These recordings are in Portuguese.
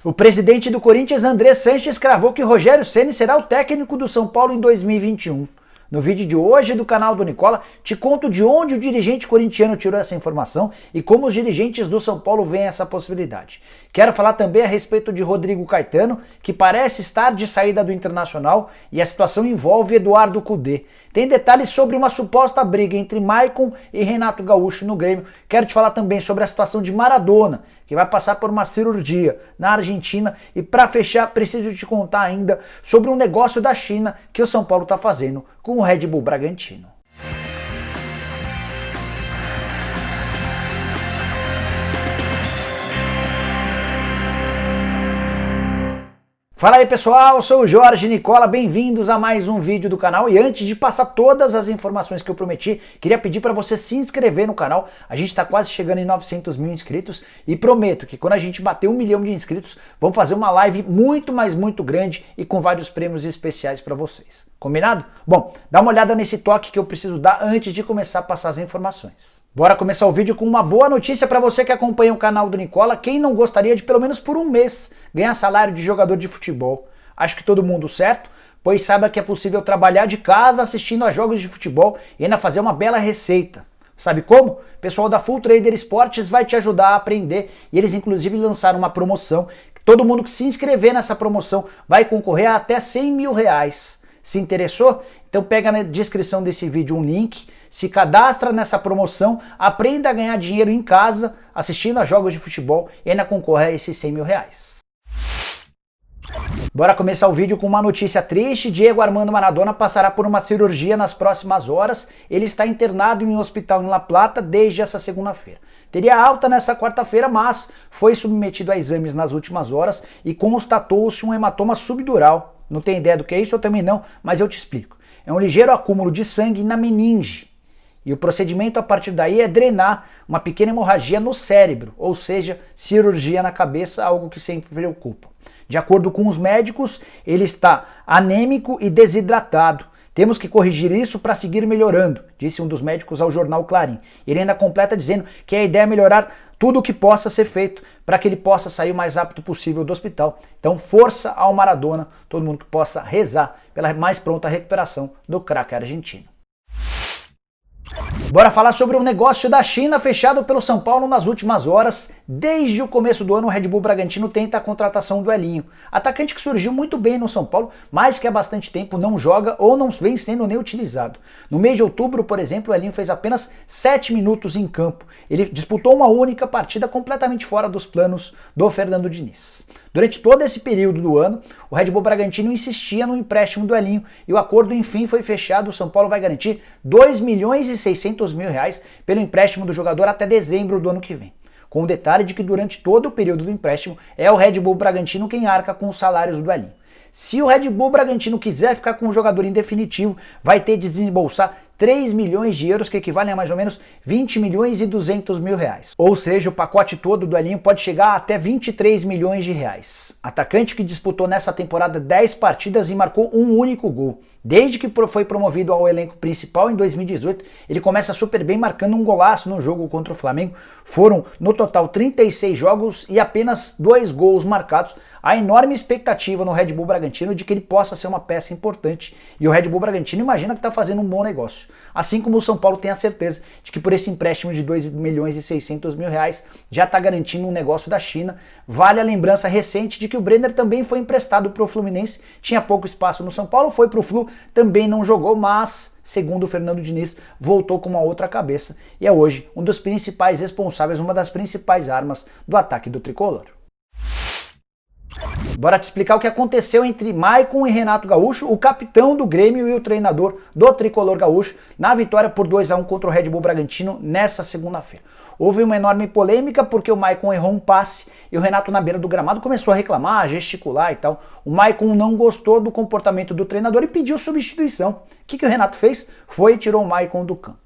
O presidente do Corinthians, André Sanches, cravou que Rogério Ceni será o técnico do São Paulo em 2021. No vídeo de hoje do canal do Nicola, te conto de onde o dirigente corintiano tirou essa informação e como os dirigentes do São Paulo veem essa possibilidade. Quero falar também a respeito de Rodrigo Caetano, que parece estar de saída do Internacional e a situação envolve Eduardo Cudê. Tem detalhes sobre uma suposta briga entre Maicon e Renato Gaúcho no Grêmio. Quero te falar também sobre a situação de Maradona, que vai passar por uma cirurgia na Argentina. E para fechar, preciso te contar ainda sobre um negócio da China que o São Paulo está fazendo com o Red Bull Bragantino. Fala aí pessoal, eu sou o Jorge Nicola, bem-vindos a mais um vídeo do canal. E antes de passar todas as informações que eu prometi, queria pedir para você se inscrever no canal. A gente está quase chegando em 900 mil inscritos e prometo que quando a gente bater 1 milhão de inscritos, vamos fazer uma live muito grande e com vários prêmios especiais para vocês. Combinado? Bom, dá uma olhada nesse toque que eu preciso dar antes de começar a passar as informações. Bora começar o vídeo com uma boa notícia para você que acompanha o canal do Nicola. Quem não gostaria de pelo menos por um mês ganhar salário de jogador de futebol? Acho que todo mundo certo, pois saiba que é possível trabalhar de casa assistindo a jogos de futebol e ainda fazer uma bela receita. Sabe como? O pessoal da Full Trader Esportes vai te ajudar a aprender e eles inclusive lançaram uma promoção. Todo mundo que se inscrever nessa promoção vai concorrer a até 100 mil reais. Se interessou? Então pega na descrição desse vídeo um link, se cadastra nessa promoção, aprenda a ganhar dinheiro em casa, assistindo a jogos de futebol e ainda concorre a esses 100 mil reais. Bora começar o vídeo com uma notícia triste. Diego Armando Maradona passará por uma cirurgia nas próximas horas. Ele está internado em um hospital em La Plata desde essa segunda-feira. Teria alta nessa quarta-feira, mas foi submetido a exames nas últimas horas e constatou-se um hematoma subdural. Não tem ideia do que é isso, eu também não, mas eu te explico. É um ligeiro acúmulo de sangue na meninge. E o procedimento a partir daí é drenar uma pequena hemorragia no cérebro, ou seja, cirurgia na cabeça, algo que sempre preocupa. De acordo com os médicos, ele está anêmico e desidratado. Temos que corrigir isso para seguir melhorando, disse um dos médicos ao jornal Clarim. Ele ainda completa dizendo que a ideia é melhorar tudo o que possa ser feito para que ele possa sair o mais rápido possível do hospital. Então, força ao Maradona, todo mundo que possa rezar pela mais pronta recuperação do craque argentino. Bora falar sobre o negócio da China fechado pelo São Paulo nas últimas horas. Desde o começo do ano, o Red Bull Bragantino tenta a contratação do Elinho, atacante que surgiu muito bem no São Paulo, mas que há bastante tempo não joga ou não vem sendo nem utilizado. No mês de outubro, por exemplo, o Elinho fez apenas 7 minutos em campo. Ele disputou uma única partida completamente fora dos planos do Fernando Diniz. Durante todo esse período do ano, o Red Bull Bragantino insistia no empréstimo do Elinho e o acordo enfim foi fechado. O São Paulo vai garantir 2 milhões e 600 mil reais pelo empréstimo do jogador até dezembro do ano que vem. Com o detalhe de que durante todo o período do empréstimo é o Red Bull Bragantino quem arca com os salários do Elinho. Se o Red Bull Bragantino quiser ficar com o jogador em definitivo, vai ter de desembolsar 3 milhões de euros, que equivalem a mais ou menos 20 milhões e 200 mil reais. Ou seja, o pacote todo do Elinho pode chegar a até 23 milhões de reais. Atacante que disputou nessa temporada 10 partidas e marcou um único gol. Desde que foi promovido ao elenco principal em 2018, ele começa super bem marcando um golaço no jogo contra o Flamengo. Foram no total 36 jogos e apenas 2 gols marcados. Há enorme expectativa no Red Bull Bragantino de que ele possa ser uma peça importante e o Red Bull Bragantino imagina que está fazendo um bom negócio. Assim como o São Paulo tem a certeza de que por esse empréstimo de 2 milhões e 600 mil reais já está garantindo um negócio da China. Vale a lembrança recente de que o Brenner também foi emprestado para o Fluminense, tinha pouco espaço no São Paulo, foi para o Flu, também não jogou, mas segundo o Fernando Diniz, voltou com uma outra cabeça e é hoje um dos principais responsáveis, uma das principais armas do ataque do tricolor. Bora te explicar o que aconteceu entre Maicon e Renato Gaúcho, o capitão do Grêmio e o treinador do tricolor gaúcho, na vitória por 2-1 contra o Red Bull Bragantino nessa segunda-feira. Houve uma enorme polêmica porque o Maicon errou um passe e o Renato na beira do gramado começou a reclamar, a gesticular e tal. O Maicon não gostou do comportamento do treinador e pediu substituição. O que o Renato fez? Foi e tirou o Maicon do campo.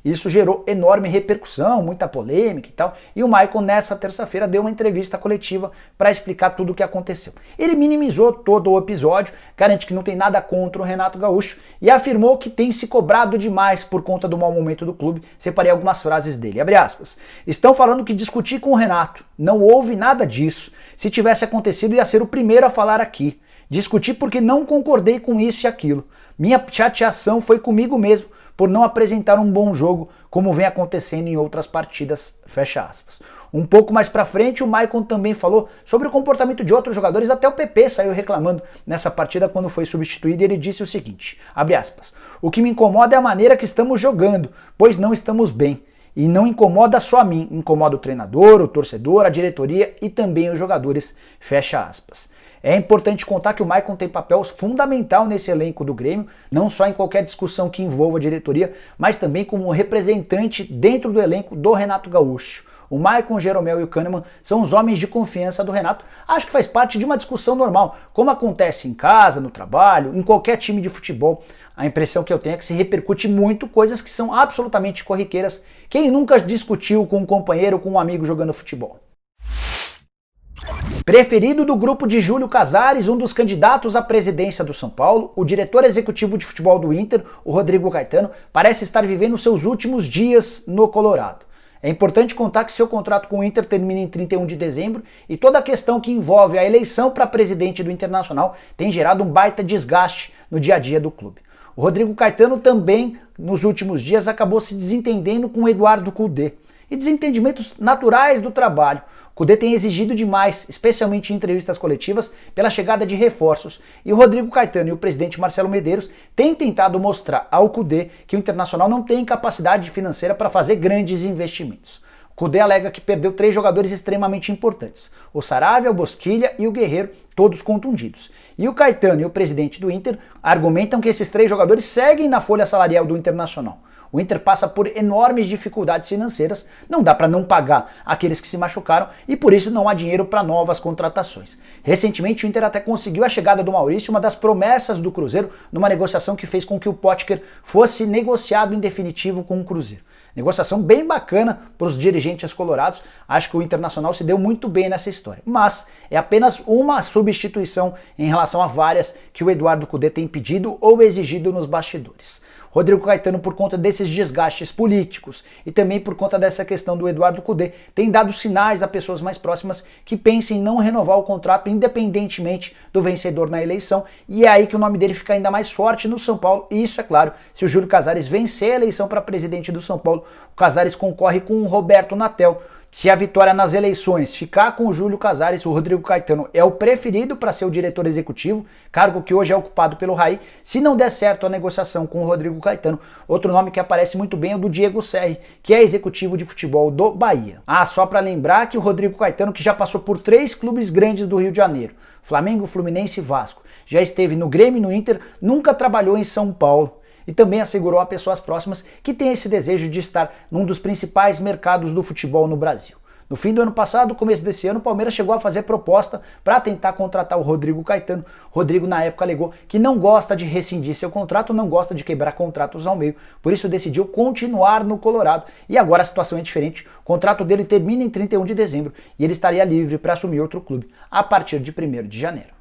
Isso gerou enorme repercussão, muita polêmica e tal, e o Maicon nessa terça-feira deu uma entrevista coletiva para explicar tudo o que aconteceu. Ele minimizou todo o episódio, garante que não tem nada contra o Renato Gaúcho e afirmou que tem se cobrado demais por conta do mau momento do clube. Separei algumas frases dele, abre aspas. Estão falando que discuti com o Renato, não houve nada disso. Se tivesse acontecido ia ser o primeiro a falar aqui. Discuti porque não concordei com isso e aquilo. Minha chateação foi comigo mesmo por não apresentar um bom jogo, como vem acontecendo em outras partidas, fecha aspas. Um pouco mais pra frente, o Maicon também falou sobre o comportamento de outros jogadores, até o PP saiu reclamando nessa partida quando foi substituído, e ele disse o seguinte, abre aspas, o que me incomoda é a maneira que estamos jogando, pois não estamos bem. E não incomoda só a mim, incomoda o treinador, o torcedor, a diretoria e também os jogadores, fecha aspas. É importante contar que o Maicon tem papel fundamental nesse elenco do Grêmio, não só em qualquer discussão que envolva a diretoria, mas também como representante dentro do elenco do Renato Gaúcho. O Maicon, o Jeromel e o Kahneman são os homens de confiança do Renato. Acho que faz parte de uma discussão normal, como acontece em casa, no trabalho, em qualquer time de futebol. A impressão que eu tenho é que se repercute muito coisas que são absolutamente corriqueiras. Quem nunca discutiu com um companheiro, com um amigo jogando futebol? Preferido do grupo de Júlio Casares, um dos candidatos à presidência do São Paulo, o diretor executivo de futebol do Inter, o Rodrigo Caetano, parece estar vivendo seus últimos dias no Colorado. É importante contar que seu contrato com o Inter termina em 31 de dezembro e toda a questão que envolve a eleição para presidente do Internacional tem gerado um baita desgaste no dia a dia do clube. O Rodrigo Caetano também, nos últimos dias, acabou se desentendendo com o Eduardo Cudê. E desentendimentos naturais do trabalho. O Cudê tem exigido demais, especialmente em entrevistas coletivas, pela chegada de reforços. E o Rodrigo Caetano e o presidente Marcelo Medeiros têm tentado mostrar ao Cudê que o Internacional não tem capacidade financeira para fazer grandes investimentos. O Cudê alega que perdeu 3 jogadores extremamente importantes, o Saravia, o Bosquilha e o Guerreiro, todos contundidos. E o Caetano e o presidente do Inter argumentam que esses 3 jogadores seguem na folha salarial do Internacional. O Inter passa por enormes dificuldades financeiras, não dá para não pagar aqueles que se machucaram e por isso não há dinheiro para novas contratações. Recentemente o Inter até conseguiu a chegada do Maurício, uma das promessas do Cruzeiro, numa negociação que fez com que o Potker fosse negociado em definitivo com o Cruzeiro. Negociação bem bacana para os dirigentes colorados, acho que o Internacional se deu muito bem nessa história. Mas é apenas uma substituição em relação a várias que o Eduardo Cudê tem pedido ou exigido nos bastidores. Rodrigo Caetano, por conta desses desgastes políticos e também por conta dessa questão do Eduardo Cudê, tem dado sinais a pessoas mais próximas que pensem em não renovar o contrato independentemente do vencedor na eleição, e é aí que o nome dele fica ainda mais forte no São Paulo, e isso é claro, se o Júlio Casares vencer a eleição para presidente do São Paulo, o Casares concorre com o Roberto Natel. Se a vitória nas eleições ficar com o Júlio Casares, o Rodrigo Caetano é o preferido para ser o diretor executivo, cargo que hoje é ocupado pelo Raí. Se não der certo a negociação com o Rodrigo Caetano, outro nome que aparece muito bem é o do Diego Serri, que é executivo de futebol do Bahia. Só para lembrar que o Rodrigo Caetano, que já passou por 3 clubes grandes do Rio de Janeiro, Flamengo, Fluminense e Vasco, já esteve no Grêmio e no Inter, nunca trabalhou em São Paulo. E também assegurou a pessoas próximas que têm esse desejo de estar num dos principais mercados do futebol no Brasil. No fim do ano passado, começo desse ano, o Palmeiras chegou a fazer proposta para tentar contratar o Rodrigo Caetano. Rodrigo, na época, alegou que não gosta de rescindir seu contrato, não gosta de quebrar contratos ao meio, por isso decidiu continuar no Colorado. E agora a situação é diferente, o contrato dele termina em 31 de dezembro e ele estaria livre para assumir outro clube a partir de 1º de janeiro.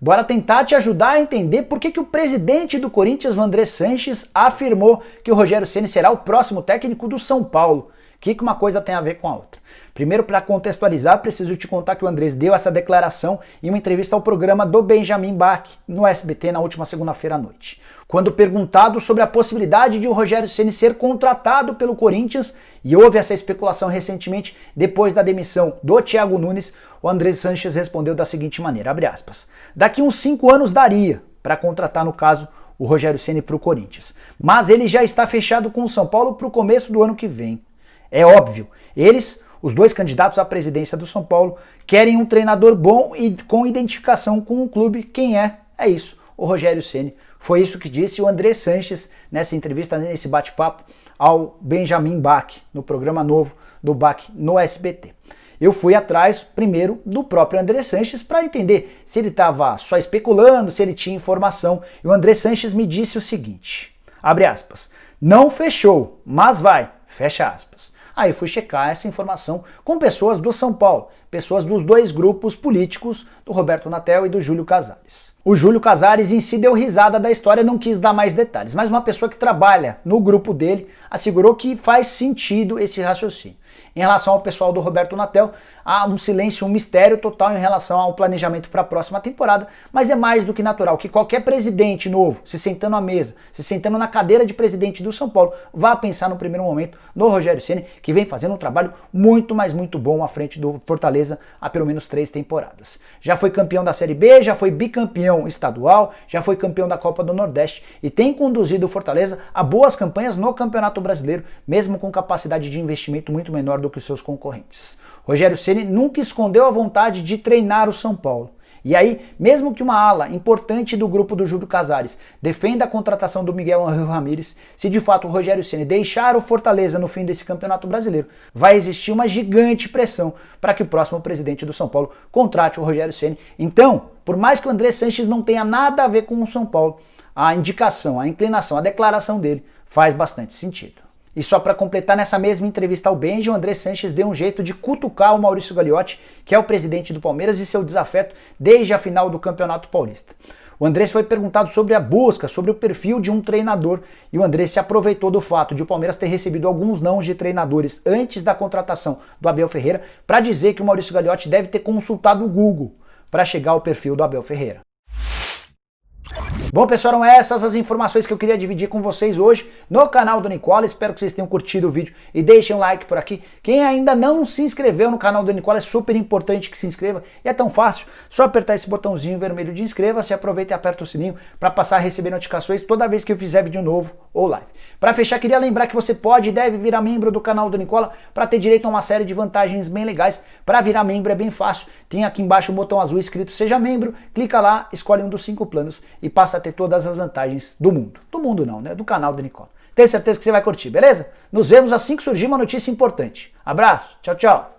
Bora tentar te ajudar a entender por que o presidente do Corinthians, o André Sanches, afirmou que o Rogério Ceni será o próximo técnico do São Paulo. O que uma coisa tem a ver com a outra? Primeiro, para contextualizar, preciso te contar que o Andrés deu essa declaração em uma entrevista ao programa do Benjamin Bach, no SBT, na última segunda-feira à noite. Quando perguntado sobre a possibilidade de o Rogério Ceni ser contratado pelo Corinthians, e houve essa especulação recentemente depois da demissão do Thiago Nunes, o André Sanches respondeu da seguinte maneira, abre aspas, daqui uns 5 anos daria para contratar, no caso, o Rogério Ceni para o Corinthians. Mas ele já está fechado com o São Paulo para o começo do ano que vem. É óbvio, eles, os 2 candidatos à presidência do São Paulo, querem um treinador bom e com identificação com o clube. Quem é? É isso, o Rogério Ceni. Foi isso que disse o André Sanches nessa entrevista, nesse bate-papo ao Benjamin Bach, no programa novo do Bach no SBT. Eu fui atrás, primeiro, do próprio André Sanches para entender se ele estava só especulando, se ele tinha informação. E o André Sanches me disse o seguinte, abre aspas, Não fechou, mas vai, fecha aspas. Aí fui checar essa informação com pessoas do São Paulo, pessoas dos dois grupos políticos, do Roberto Natel e do Júlio Casares. O Júlio Casares em si deu risada da história, não quis dar mais detalhes, mas uma pessoa que trabalha no grupo dele assegurou que faz sentido esse raciocínio. Em relação ao pessoal do Roberto Natel, há um silêncio, um mistério total em relação ao planejamento para a próxima temporada, mas é mais do que natural que qualquer presidente novo, se sentando à mesa, se sentando na cadeira de presidente do São Paulo, vá pensar no primeiro momento no Rogério Ceni, que vem fazendo um trabalho muito, mas muito bom à frente do Fortaleza há pelo menos 3 temporadas. Já foi campeão da Série B, já foi bicampeão estadual, já foi campeão da Copa do Nordeste e tem conduzido o Fortaleza a boas campanhas no Campeonato Brasileiro, mesmo com capacidade de investimento muito menor do que os seus concorrentes. Rogério Ceni nunca escondeu a vontade de treinar o São Paulo. E aí, mesmo que uma ala importante do grupo do Júlio Casares defenda a contratação do Miguel Ángel Ramírez, se de fato o Rogério Ceni deixar o Fortaleza no fim desse Campeonato Brasileiro, vai existir uma gigante pressão para que o próximo presidente do São Paulo contrate o Rogério Ceni. Então, por mais que o André Sanches não tenha nada a ver com o São Paulo, a indicação, a inclinação, a declaração dele faz bastante sentido. E só para completar, nessa mesma entrevista ao Benji, o André Sanches deu um jeito de cutucar o Maurício Gagliotti, que é o presidente do Palmeiras, e seu desafeto desde a final do Campeonato Paulista. O André foi perguntado sobre a busca, sobre o perfil de um treinador, e o André se aproveitou do fato de o Palmeiras ter recebido alguns nãos de treinadores antes da contratação do Abel Ferreira, para dizer que o Maurício Gagliotti deve ter consultado o Google para chegar ao perfil do Abel Ferreira. Bom, pessoal, eram essas as informações que eu queria dividir com vocês hoje no canal do Nicola. Espero que vocês tenham curtido o vídeo e deixem um like por aqui. Quem ainda não se inscreveu no canal do Nicola, é super importante que se inscreva. E é tão fácil, só apertar esse botãozinho vermelho de inscreva-se, aproveita e aperta o sininho para passar a receber notificações toda vez que eu fizer vídeo novo ou live. Para fechar, queria lembrar que você pode e deve virar membro do canal do Nicola para ter direito a uma série de vantagens bem legais. Para virar membro é bem fácil, tem aqui embaixo um botão azul escrito Seja Membro, clica lá, escolhe um dos 5 planos e passa a ter todas as vantagens do mundo. Do mundo não, né? Do canal do Nicola. Tenho certeza que você vai curtir, beleza? Nos vemos assim que surgir uma notícia importante. Abraço, tchau, tchau.